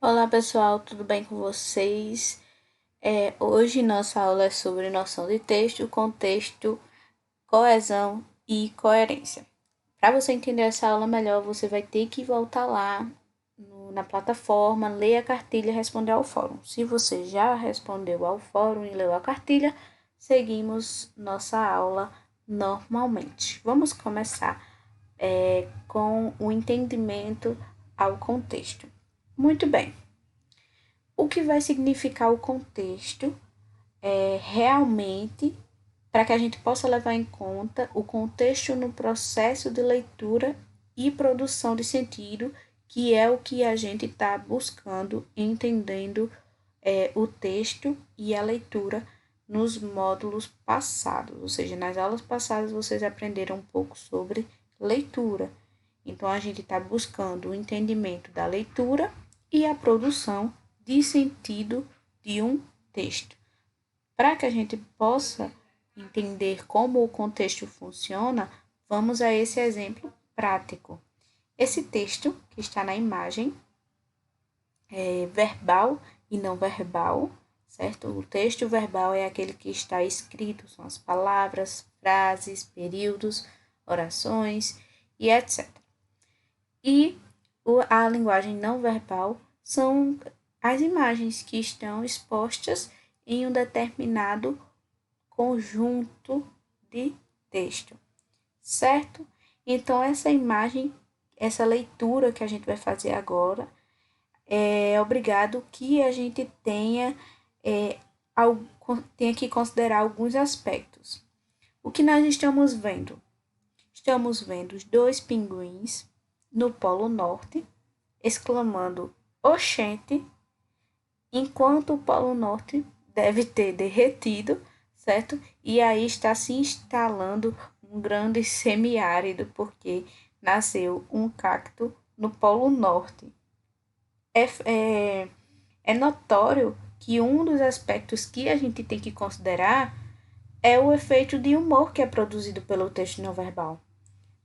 Olá pessoal, tudo bem com vocês? Hoje nossa aula é sobre noção de texto, contexto, coesão e coerência. Para você entender essa aula melhor, você vai ter que voltar lá na plataforma, ler a cartilha e responder ao fórum. Se você já respondeu ao fórum e leu a cartilha, seguimos nossa aula normalmente. Vamos começar com o entendimento ao contexto. Muito bem. O que vai significar o contexto é realmente para que a gente possa levar em conta o contexto no processo de leitura e produção de sentido, que é o que a gente está buscando, entendendo o texto e a leitura nos módulos passados, ou seja, nas aulas passadas vocês aprenderam um pouco sobre leitura. Então, a gente está buscando o entendimento da leitura e a produção de sentido de um texto. Para que a gente possa entender como o contexto funciona, vamos a esse exemplo prático. Esse texto que está na imagem é verbal e não verbal, certo? O texto verbal é aquele que está escrito, são as palavras, frases, períodos, orações e etc. E a linguagem não verbal são as imagens que estão expostas em um determinado conjunto de texto, certo? Então, essa imagem, essa leitura que a gente vai fazer agora, é obrigado que a gente é, tenha que considerar alguns aspectos. O que nós estamos vendo? Estamos vendo os dois pinguins no Polo Norte exclamando oxente, enquanto o Polo Norte deve ter derretido, certo? E aí está se instalando um grande semiárido, porque nasceu um cacto no Polo Norte. É, é, é notório que um dos aspectos que a gente tem que considerar é o efeito de humor que é produzido pelo texto não verbal,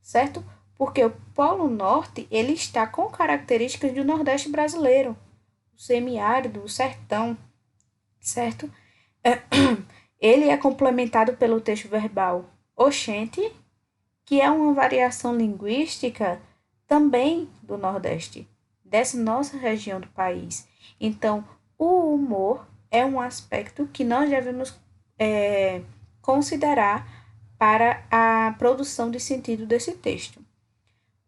certo? Porque o Polo Norte ele está com características do Nordeste brasileiro, o semiárido, o sertão, certo? Ele é complementado pelo texto verbal oxente, que é uma variação linguística também do Nordeste, dessa nossa região do país. Então, o humor é um aspecto que nós devemos é, considerar para a produção de sentido desse texto.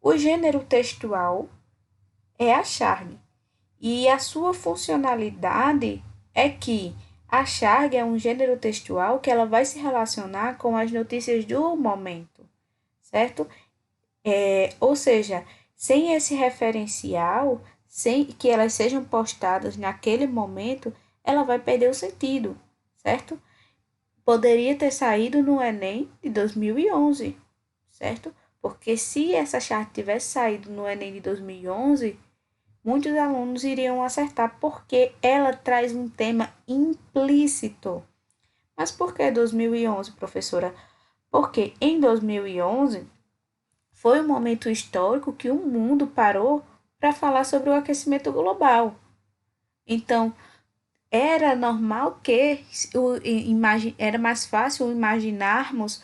O gênero textual é a charge, e a sua funcionalidade é que a charge é um gênero textual que ela vai se relacionar com as notícias do momento, certo? Ou seja, sem esse referencial, sem que elas sejam postadas naquele momento, ela vai perder o sentido, certo? Poderia ter saído no Enem de 2011, certo? Porque se essa charge tivesse saído no Enem de 2011, muitos alunos iriam acertar porque ela traz um tema implícito. Mas por que 2011, professora? Porque em 2011 foi um momento histórico que o mundo parou para falar sobre o aquecimento global. Então, era normal que era mais fácil imaginarmos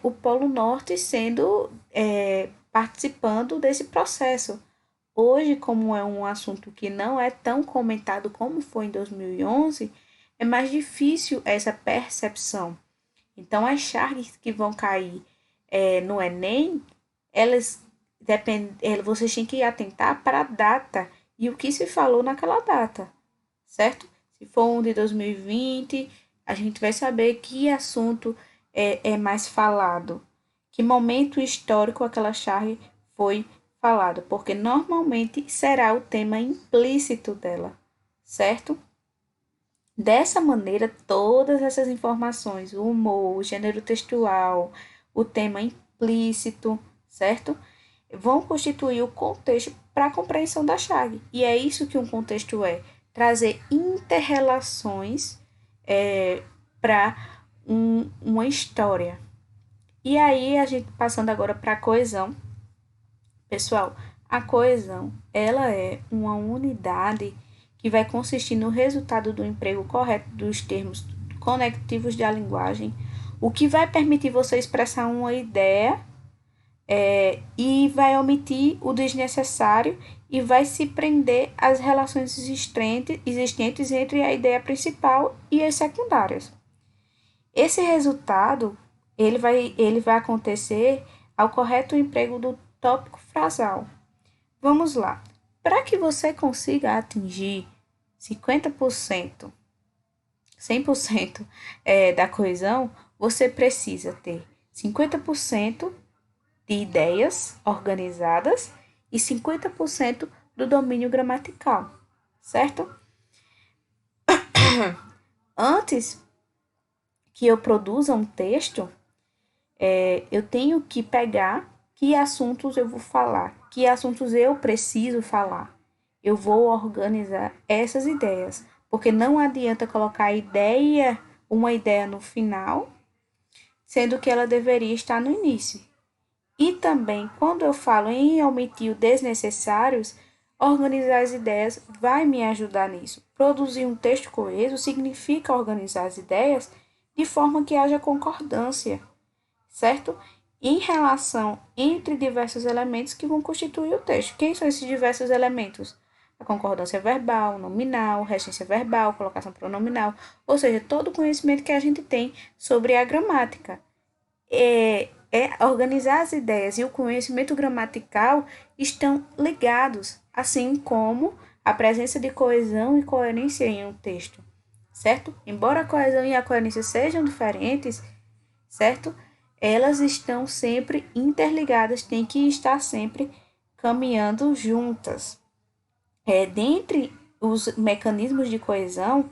o Polo Norte sendo participando desse processo. Hoje, como é um assunto que não é tão comentado como foi em 2011, é mais difícil essa percepção. Então, as charges que vão cair no Enem, elas vocês têm que atentar para a data e o que se falou naquela data, certo? Se for um de 2020, a gente vai saber que assunto é mais falado, que momento histórico aquela charge foi falada, porque normalmente será o tema implícito dela, certo? Dessa maneira, todas essas informações, o humor, o gênero textual, o tema implícito, certo? Vão constituir o contexto para a compreensão da chave. E é isso que um contexto é: trazer interrelações para uma história. E aí, a gente passando agora para a coesão. Pessoal, A coesão, ela é uma unidade que vai consistir no resultado do emprego correto dos termos conectivos da linguagem, o que vai permitir você expressar uma ideia e vai omitir o desnecessário e vai se prender às relações existentes entre a ideia principal e as secundárias. Esse resultado ele vai acontecer ao correto emprego do tópico frasal. Vamos lá. Para que você consiga atingir 50%, 100% da coesão, você precisa ter 50% de ideias organizadas e 50% do domínio gramatical, certo? Antes que eu produza um texto, eu tenho que pegar que assuntos eu vou falar, que assuntos eu preciso falar. Eu vou organizar essas ideias, porque não adianta colocar uma ideia no final, sendo que ela deveria estar no início. E também, quando eu falo em omitir o desnecessários, organizar as ideias vai me ajudar nisso. Produzir um texto coeso significa organizar as ideias de forma que haja concordância, certo? Em relação entre diversos elementos que vão constituir o texto. Quem são esses diversos elementos? A concordância verbal, nominal, regência verbal, colocação pronominal, ou seja, todo o conhecimento que a gente tem sobre a gramática. Organizar as ideias e o conhecimento gramatical estão ligados, assim como a presença de coesão e coerência em um texto, certo? Embora a coesão e a coerência sejam diferentes, certo? Elas estão sempre interligadas, têm que estar sempre caminhando juntas. Dentre os mecanismos de coesão,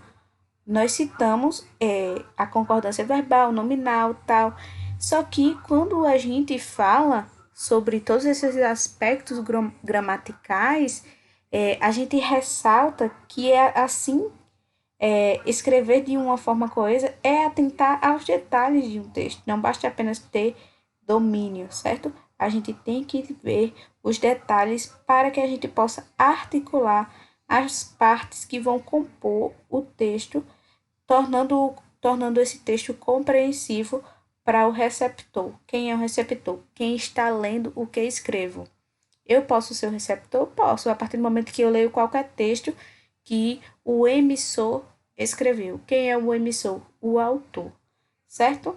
nós citamos a concordância verbal, nominal, tal. Só que quando a gente fala sobre todos esses aspectos gramaticais, a gente ressalta que é assim, escrever de uma forma coesa é atentar aos detalhes de um texto. Não basta apenas ter domínio, certo? A gente tem que ver os detalhes para que a gente possa articular as partes que vão compor o texto, tornando esse texto compreensivo para o receptor. Quem é o receptor? Quem está lendo o que escrevo. Eu posso ser o receptor? Posso, a partir do momento que eu leio qualquer texto que o emissor escreveu. Quem é o emissor? O autor, certo?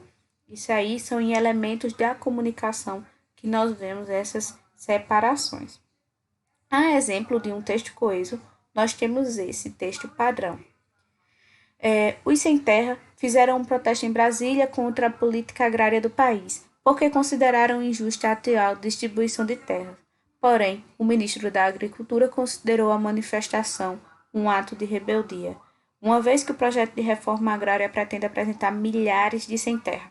Isso aí são em elementos da comunicação que nós vemos essas separações. A exemplo de um texto coeso, nós temos esse texto padrão. Os sem terra fizeram um protesto em Brasília contra a política agrária do país, porque consideraram injusta a atual distribuição de terras. Porém, o ministro da Agricultura considerou a manifestação um ato de rebeldia, uma vez que o projeto de reforma agrária pretende apresentar milhares de sem terra.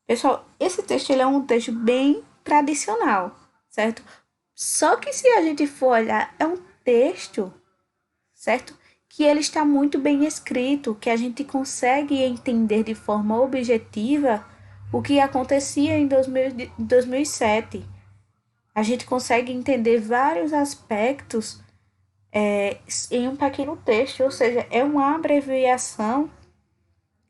Pessoal, esse texto ele é um texto bem tradicional, certo? Só que se a gente for olhar, é um texto, certo? Que ele está muito bem escrito, que a gente consegue entender de forma objetiva o que acontecia em 2007. A gente consegue entender vários aspectos em um pequeno texto, ou seja, é uma abreviação,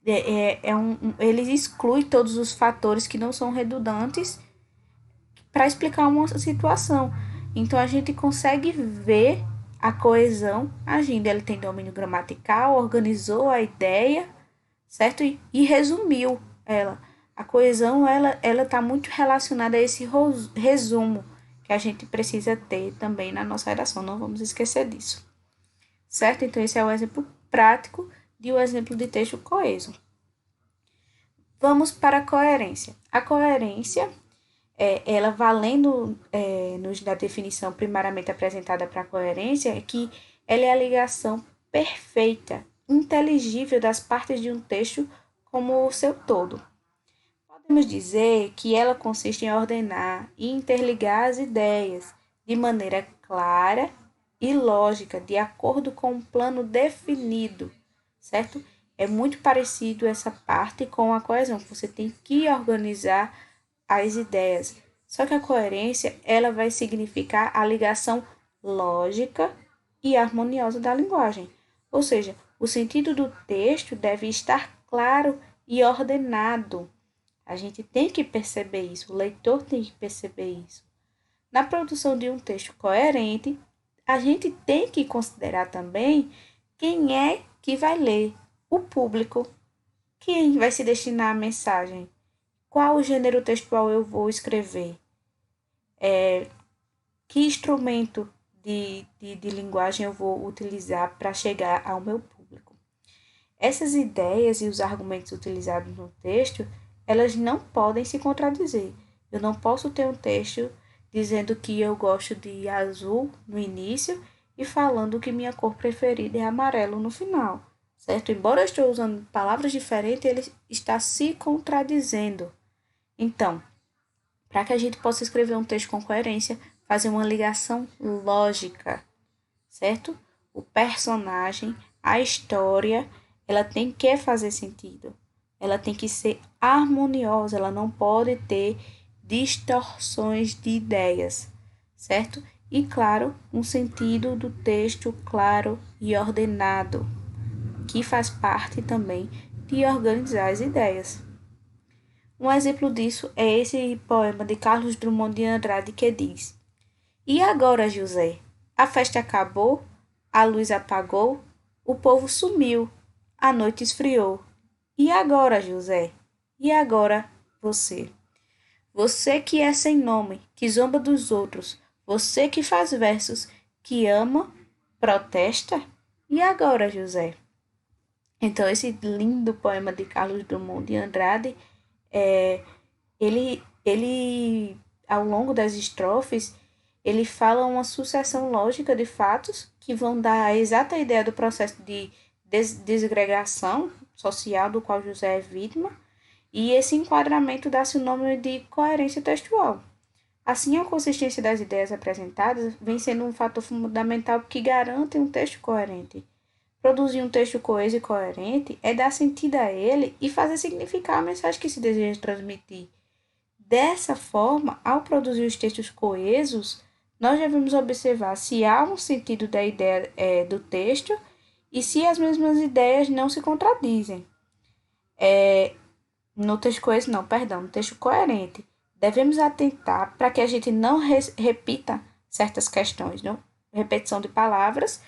ele exclui todos os fatores que não são redundantes para explicar uma situação. Então a gente consegue ver a coesão agindo. Ele tem domínio gramatical, organizou a ideia, certo? E resumiu ela. A coesão ela está muito relacionada a esse resumo que a gente precisa ter também na nossa redação. Não vamos esquecer disso, certo? Então esse é o exemplo prático de um exemplo de texto coeso. Vamos para a coerência. A coerência ela valendo nos da definição primariamente apresentada para a coerência, é que ela é a ligação perfeita, inteligível das partes de um texto como o seu todo. Podemos dizer que ela consiste em ordenar e interligar as ideias de maneira clara e lógica, de acordo com um plano definido, certo? É muito parecido essa parte com a coesão, que você tem que organizar as ideias Só que a coerência, ela vai significar a ligação lógica e harmoniosa da linguagem. Ou seja, o sentido do texto deve estar claro e ordenado. A gente tem que perceber isso, o leitor tem que perceber isso. Na produção de um texto coerente, a gente tem que considerar também quem é que vai ler, o público, quem vai se destinar à mensagem, qual o gênero textual eu vou escrever, que instrumento de linguagem eu vou utilizar para chegar ao meu público. Essas ideias e os argumentos utilizados no texto, elas não podem se contradizer. Eu não posso ter um texto dizendo que eu gosto de azul no início e falando que minha cor preferida é amarelo no final, certo? Embora eu esteja usando palavras diferentes, ele está se contradizendo. Então, para que a gente possa escrever um texto com coerência, fazer uma ligação lógica, certo? O personagem, a história, ela tem que fazer sentido. Ela tem que ser harmoniosa, ela não pode ter distorções de ideias, certo? E claro, um sentido do texto claro e ordenado, que faz parte também de organizar as ideias. Um exemplo disso é esse poema de Carlos Drummond de Andrade que diz: E agora, José? A festa acabou, a luz apagou, o povo sumiu, a noite esfriou. E agora, José? E agora, você? Você que é sem nome, que zomba dos outros, você que faz versos, que ama, protesta? E agora, José? Então, esse lindo poema de Carlos Drummond de Andrade, é, ele, ao longo das estrofes, ele fala uma sucessão lógica de fatos que vão dar a exata ideia do processo de desgregação social do qual José é vítima, e esse enquadramento dá-se o nome de coerência textual. Assim, a consistência das ideias apresentadas vem sendo um fator fundamental que garante um texto coerente. Produzir um texto coeso e coerente é dar sentido a ele e fazer significar a mensagem que se deseja transmitir. Dessa forma, ao produzir os textos coesos, nós devemos observar se há um sentido da ideia do texto e se as mesmas ideias não se contradizem. No texto coeso, não, perdão, no texto coerente. Devemos atentar para que a gente não repita certas questões. Não? Repetição de palavras,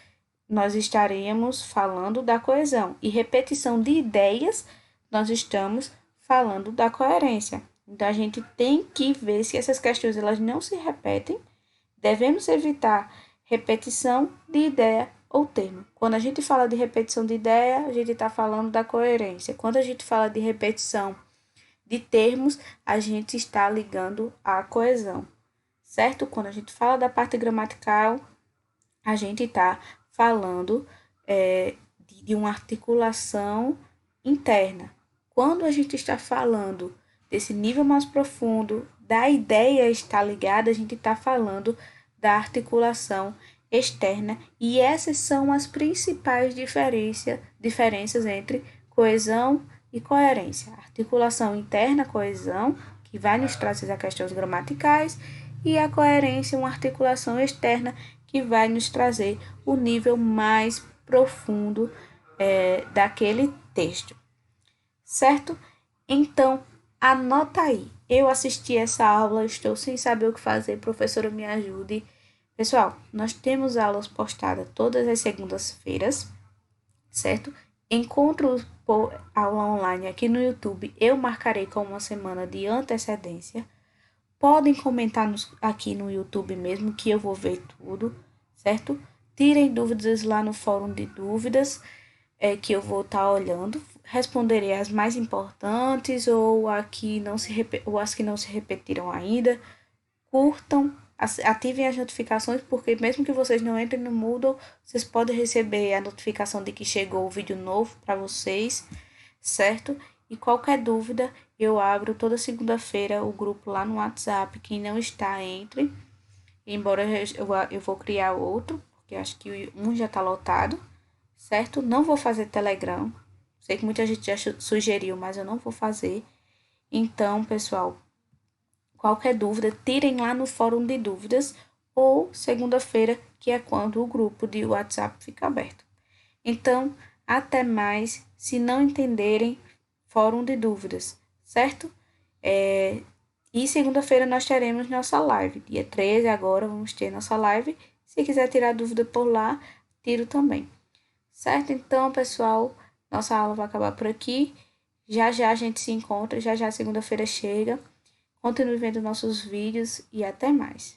nós estaríamos falando da coesão. E repetição de ideias, nós estamos falando da coerência. Então, a gente tem que ver se essas questões elas não se repetem. Devemos evitar repetição de ideia ou termo. Quando a gente fala de repetição de ideia, a gente está falando da coerência. Quando a gente fala de repetição de termos, a gente está ligando à coesão, certo? Quando a gente fala da parte gramatical, a gente está falando de uma articulação interna. Quando a gente está falando desse nível mais profundo, da ideia estar ligada, a gente está falando da articulação externa, e essas são as principais diferenças entre coesão e coerência. Articulação interna, coesão, que vai nos trazer as questões gramaticais, e a coerência, uma articulação externa, que vai nos trazer o nível mais profundo daquele texto, certo? Então, anota aí. Eu assisti essa aula, estou sem saber o que fazer, professora, me ajude. Pessoal, nós temos aulas postadas todas as segundas-feiras, certo? Encontro por aula online aqui no YouTube, eu marcarei com uma semana de antecedência. Podem comentar aqui no YouTube mesmo, que eu vou ver tudo, certo? Tirem dúvidas lá no fórum de dúvidas, que eu vou estar olhando. Responderei as mais importantes ou ou as que não se repetiram ainda. Curtam, ativem as notificações, porque mesmo que vocês não entrem no Moodle, vocês podem receber a notificação de que chegou o vídeo novo para vocês, certo? E qualquer dúvida, eu abro toda segunda-feira o grupo lá no WhatsApp. Quem não está, entre. Embora eu vou criar outro, porque acho que um já está lotado, certo? Não vou fazer Telegram. Sei que muita gente já sugeriu, mas eu não vou fazer. Então, pessoal, qualquer dúvida, tirem lá no fórum de dúvidas ou segunda-feira, que é quando o grupo de WhatsApp fica aberto. Então, até mais. Se não entenderem, fórum de dúvidas, certo? E segunda-feira nós teremos nossa live. Dia 13 agora vamos ter nossa live. Se quiser tirar dúvida por lá, tiro também. Certo? Então, pessoal, nossa aula vai acabar por aqui. Já já a gente se encontra, já já segunda-feira chega. Continue vendo nossos vídeos e até mais.